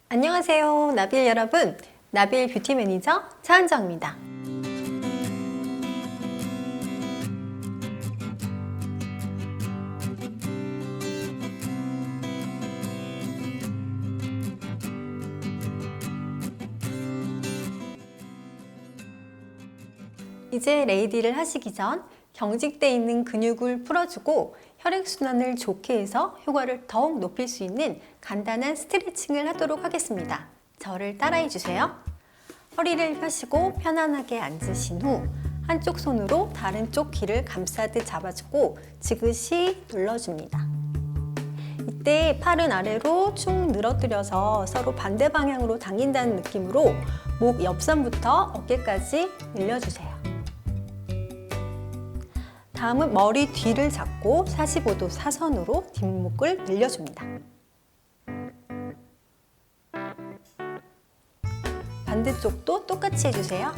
안녕하세요, 나빌 여러분. 나빌 뷰티 매니저 차은정입니다. 이제 레이디를 하시기 전 경직돼 있는 근육을 풀어주고 혈액순환을 좋게 해서 효과를 더욱 높일 수 있는 간단한 스트레칭을 하도록 하겠습니다. 저를 따라해 주세요. 허리를 펴시고 편안하게 앉으신 후 한쪽 손으로 다른 쪽 귀를 감싸듯 잡아주고 지그시 눌러줍니다. 이때 팔은 아래로 축 늘어뜨려서 서로 반대 방향으로 당긴다는 느낌으로 목 옆선부터 어깨까지 늘려주세요. 다음은 머리 뒤를 잡고 45도 사선으로 뒷목을 늘려줍니다. 반대쪽도 똑같이 해주세요.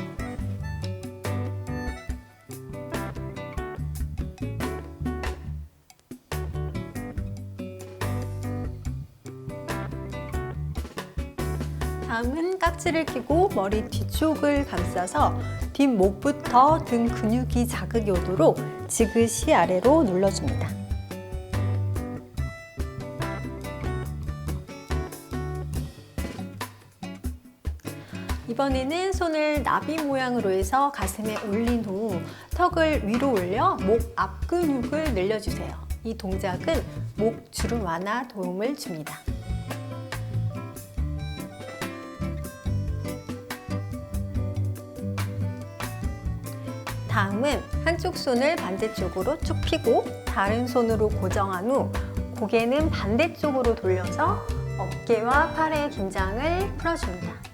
다음은 깍지를 끼고 머리 뒤쪽을 감싸서 뒷목부터 등 근육이 자극이 오도록 지그시 아래로 눌러줍니다. 이번에는 손을 나비 모양으로 해서 가슴에 올린 후 턱을 위로 올려 목 앞 근육을 늘려주세요. 이 동작은 목 주름 완화 도움을 줍니다. 다음은 한쪽 손을 반대쪽으로 쭉 펴고 다른 손으로 고정한 후 고개는 반대쪽으로 돌려서 어깨와 팔의 긴장을 풀어줍니다.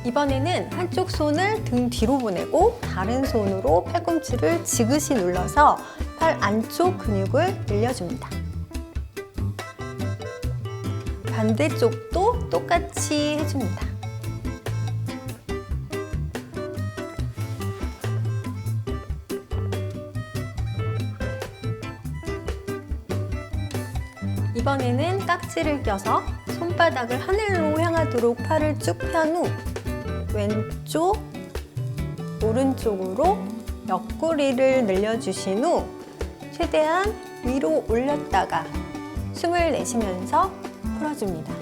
이번에는 한쪽 손을 등 뒤로 보내고 다른 손으로 팔꿈치를 지그시 눌러서 팔 안쪽 근육을 늘려줍니다. 반대쪽도 똑같이 해줍니다. 이번에는 깍지를 껴서 손바닥을 하늘로 향하도록 팔을 쭉 편 후 왼쪽, 오른쪽으로 옆구리를 늘려주신 후 최대한 위로 올렸다가 숨을 내쉬면서 풀어줍니다.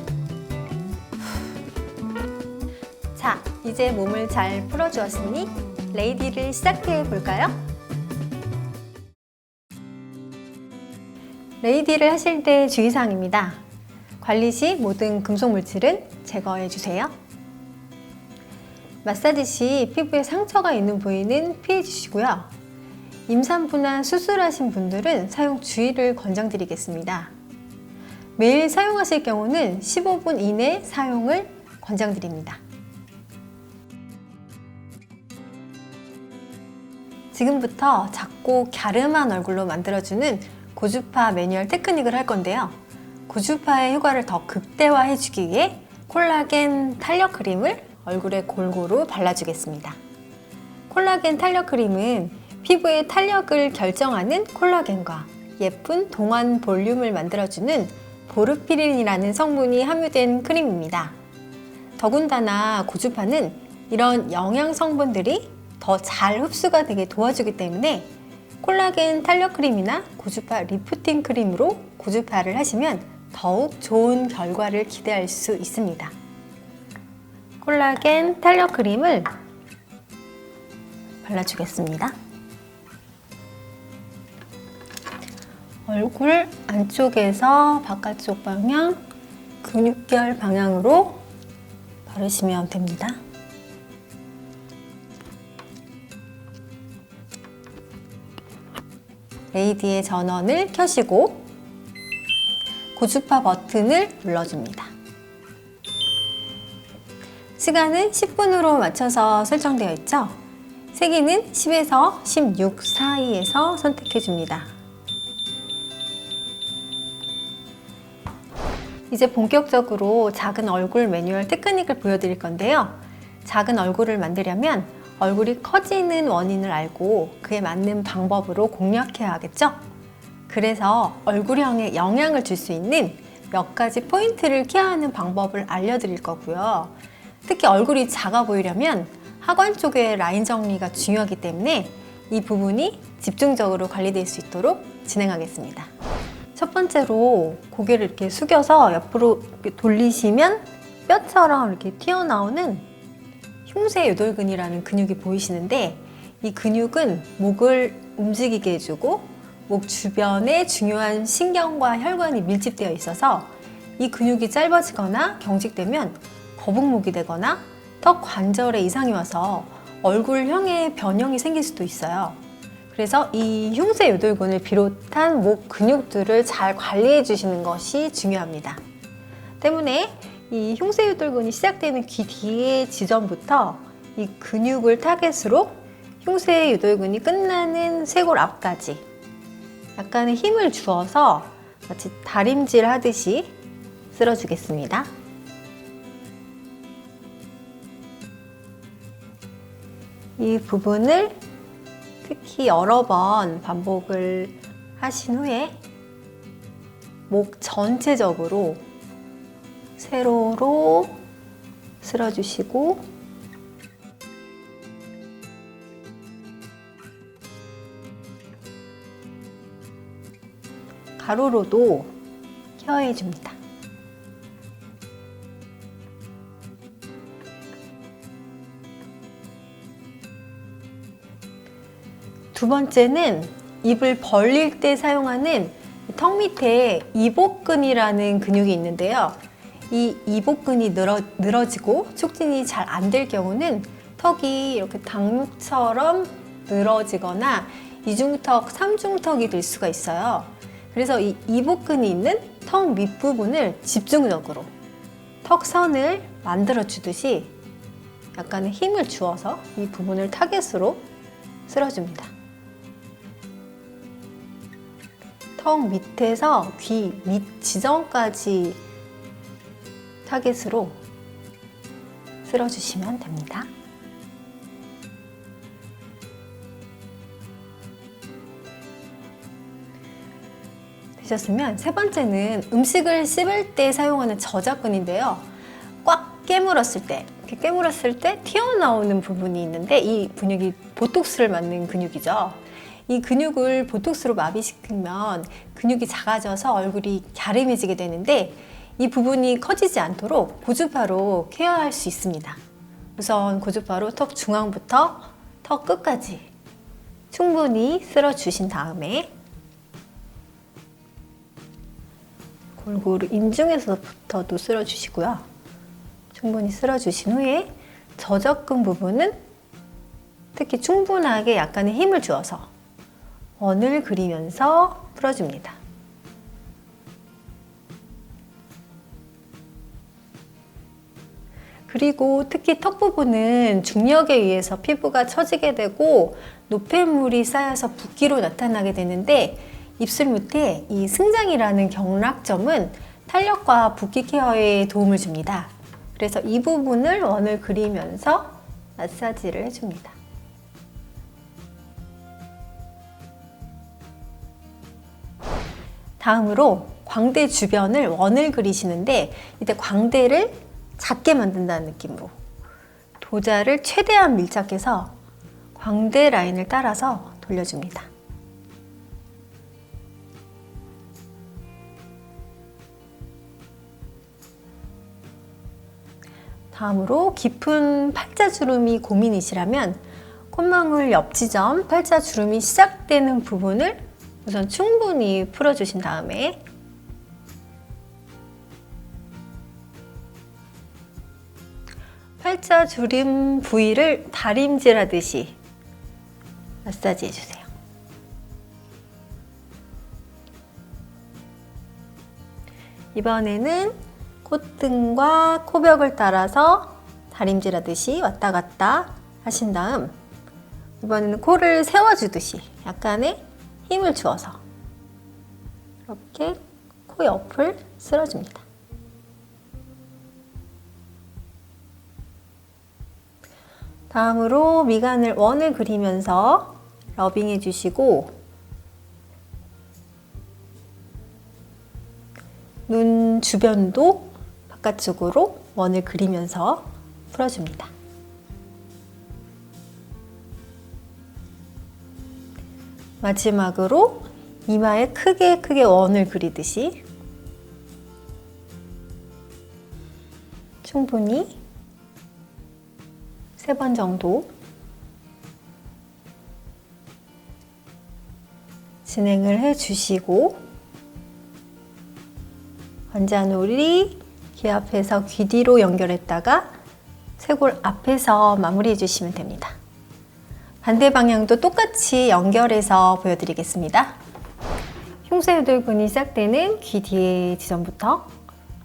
자, 이제 몸을 잘 풀어주었으니 레이디를 시작해 볼까요? 레이디를 하실 때 주의사항입니다. 관리 시 모든 금속 물질은 제거해 주세요. 마사지 시 피부에 상처가 있는 부위는 피해 주시고요. 임산부나 수술하신 분들은 사용 주의를 권장드리겠습니다. 매일 사용하실 경우는 15분 이내 사용을 권장드립니다. 지금부터 작고 갸름한 얼굴로 만들어주는 고주파 매뉴얼 테크닉을 할 건데요. 고주파의 효과를 더 극대화해주기 위해 콜라겐 탄력 크림을 얼굴에 골고루 발라주겠습니다. 콜라겐 탄력 크림은 피부의 탄력을 결정하는 콜라겐과 예쁜 동안 볼륨을 만들어주는 보르피린이라는 성분이 함유된 크림입니다. 더군다나 고주파는 이런 영양 성분들이 더 잘 흡수가 되게 도와주기 때문에 콜라겐 탄력 크림이나 고주파 리프팅 크림으로 고주파를 하시면 더욱 좋은 결과를 기대할 수 있습니다. 콜라겐 탄력 크림을 발라주겠습니다. 얼굴 안쪽에서 바깥쪽 방향, 근육결 방향으로 바르시면 됩니다. 레이디의 전원을 켜시고 고주파 버튼을 눌러줍니다. 시간은 10분으로 맞춰서 설정되어 있죠? 세기는 10에서 16 사이에서 선택해줍니다. 이제 본격적으로 작은 얼굴 매뉴얼 테크닉을 보여드릴 건데요. 작은 얼굴을 만들려면 얼굴이 커지는 원인을 알고 그에 맞는 방법으로 공략해야 하겠죠? 그래서 얼굴형에 영향을 줄 수 있는 몇 가지 포인트를 케어하는 방법을 알려드릴 거고요. 특히 얼굴이 작아 보이려면 하관 쪽의 라인 정리가 중요하기 때문에 이 부분이 집중적으로 관리될 수 있도록 진행하겠습니다. 첫 번째로 고개를 이렇게 숙여서 옆으로 이렇게 돌리시면 뼈처럼 이렇게 튀어나오는 흉쇄유돌근이라는 근육이 보이시는데, 이 근육은 목을 움직이게 해주고 목 주변에 중요한 신경과 혈관이 밀집되어 있어서 이 근육이 짧아지거나 경직되면 거북목이 되거나 턱 관절에 이상이 와서 얼굴형의 변형이 생길 수도 있어요. 그래서 이 흉쇄유돌근을 비롯한 목 근육들을 잘 관리해 주시는 것이 중요합니다. 때문에 이 흉쇄유돌근이 시작되는 귀 뒤의 지점부터 이 근육을 타겟으로 흉쇄유돌근이 끝나는 쇄골 앞까지 약간의 힘을 주어서 마치 다림질 하듯이 쓸어주겠습니다. 이 부분을 특히 여러 번 반복을 하신 후에 목 전체적으로 세로로 쓸어주시고 가로로도 케어해 줍니다. 두 번째는 입을 벌릴 때 사용하는 턱 밑에 이복근이라는 근육이 있는데요. 이 이복근이 늘어지고 촉진이 잘 안 될 경우는 턱이 이렇게 당육처럼 늘어지거나 이중턱, 삼중턱이 될 수가 있어요. 그래서 이 이복근이 있는 턱 밑부분을 집중적으로 턱선을 만들어 주듯이 약간의 힘을 주어서 이 부분을 타겟으로 쓸어줍니다. 턱 밑에서 귀 밑 지점까지 타겟으로 쓸어주시면 됩니다. 되셨으면 세 번째는 음식을 씹을 때 사용하는 저작근인데요. 꽉 깨물었을 때, 이렇게 깨물었을 때 튀어나오는 부분이 있는데 이 근육이 보톡스를 맞는 근육이죠. 이 근육을 보톡스로 마비시키면 근육이 작아져서 얼굴이 갸름해지게 되는데 이 부분이 커지지 않도록 고주파로 케어할 수 있습니다. 우선 고주파로 턱 중앙부터 턱 끝까지 충분히 쓸어주신 다음에 골고루 인중에서부터도 쓸어주시고요. 충분히 쓸어주신 후에 저접근 부분은 특히 충분하게 약간의 힘을 주어서 원을 그리면서 풀어줍니다. 그리고 특히 턱 부분은 중력에 의해서 피부가 처지게 되고 노폐물이 쌓여서 붓기로 나타나게 되는데 입술 밑에 이 승장이라는 경락점은 탄력과 붓기 케어에 도움을 줍니다. 그래서 이 부분을 원을 그리면서 마사지를 해줍니다. 다음으로 광대 주변을 원을 그리시는데 이때 광대를 작게 만든다는 느낌으로 도자를 최대한 밀착해서 광대 라인을 따라서 돌려줍니다. 다음으로 깊은 팔자주름이 고민이시라면 콧망울 옆 지점 팔자주름이 시작되는 부분을 우선 충분히 풀어주신 다음에 팔자주름 부위를 다림질 하듯이 마사지 해주세요. 이번에는 콧등과 코벽을 따라서 다림질 하듯이 왔다 갔다 하신 다음 이번에는 코를 세워주듯이 약간의 힘을 주어서 이렇게 코 옆을 쓸어줍니다. 다음으로 미간을 원을 그리면서 러빙 해주시고 눈 주변도 바깥쪽으로 원을 그리면서 풀어줍니다. 마지막으로 이마에 크게 원을 그리듯이 충분히 3번 정도 진행을 해주시고 관자놀이 귀 앞에서 귀 뒤로 연결했다가 쇄골 앞에서 마무리해 주시면 됩니다. 반대 방향도 똑같이 연결해서 보여드리겠습니다. 흉쇄유돌근이 시작되는 귀 뒤의 지점부터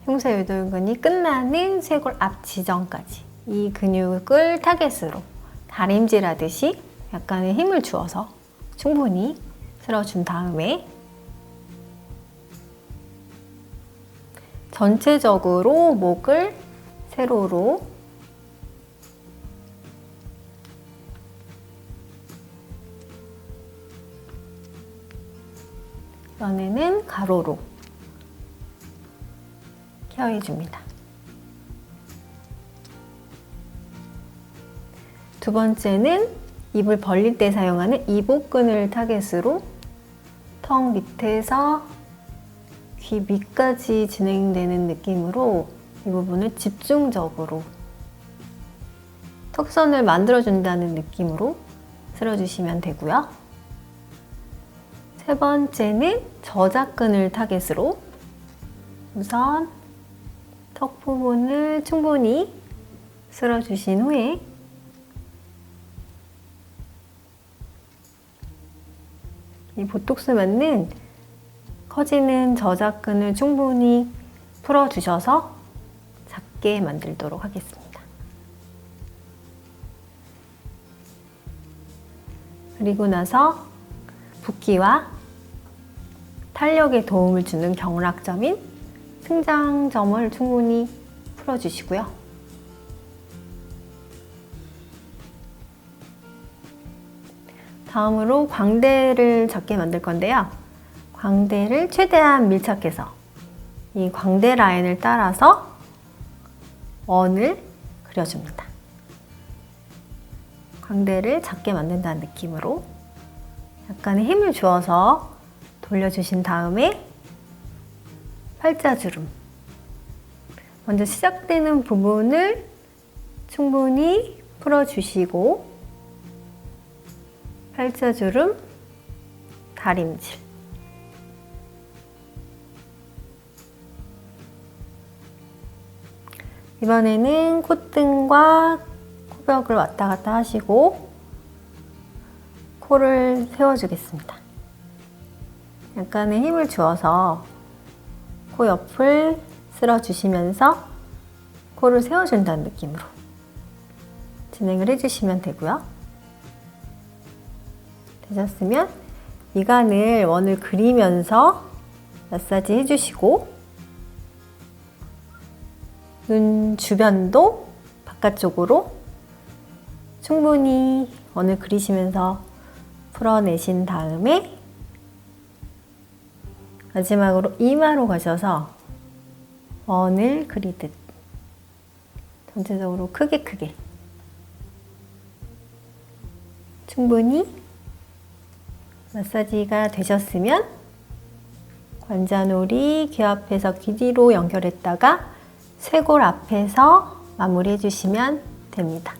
흉쇄유돌근이 끝나는 쇄골 앞 지점까지 이 근육을 타겟으로 다림질하듯이 약간의 힘을 주어서 충분히 쓸어준 다음에 전체적으로 목을 세로로 이번에는 가로로 케어해줍니다. 두 번째는 입을 벌릴 때 사용하는 이복근을 타겟으로 턱 밑에서 귀 밑까지 진행되는 느낌으로 이 부분을 집중적으로 턱선을 만들어준다는 느낌으로 쓸어주시면 되고요. 세 번째는 저작근을 타겟으로 우선 턱 부분을 충분히 쓸어주신 후에 이 보톡스 맞는 커지는 저작근을 충분히 풀어주셔서 작게 만들도록 하겠습니다. 그리고 나서 붓기와 탄력에 도움을 주는 경락점인 승장점을 충분히 풀어주시고요. 다음으로 광대를 작게 만들 건데요. 광대를 최대한 밀착해서 이 광대 라인을 따라서 원을 그려줍니다. 광대를 작게 만든다는 느낌으로 약간의 힘을 주어서 돌려주신 다음에 팔자주름 먼저 시작되는 부분을 충분히 풀어주시고 팔자주름, 다림질 이번에는 콧등과 코벽을 왔다 갔다 하시고 코를 세워주겠습니다. 약간의 힘을 주어서 코 옆을 쓸어주시면서 코를 세워준다는 느낌으로 진행을 해주시면 되고요. 되셨으면 미간을 원을 그리면서 마사지 해주시고 눈 주변도 바깥쪽으로 충분히 원을 그리시면서 풀어내신 다음에 마지막으로 이마로 가셔서 원을 그리듯 전체적으로 크게 충분히 마사지가 되셨으면 관자놀이 귀 앞에서 귀 뒤로 연결했다가 쇄골 앞에서 마무리 해주시면 됩니다.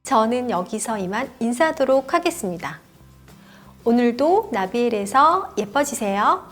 저는 여기서 이만 인사하도록 하겠습니다. 오늘도 나비엘에서 예뻐지세요.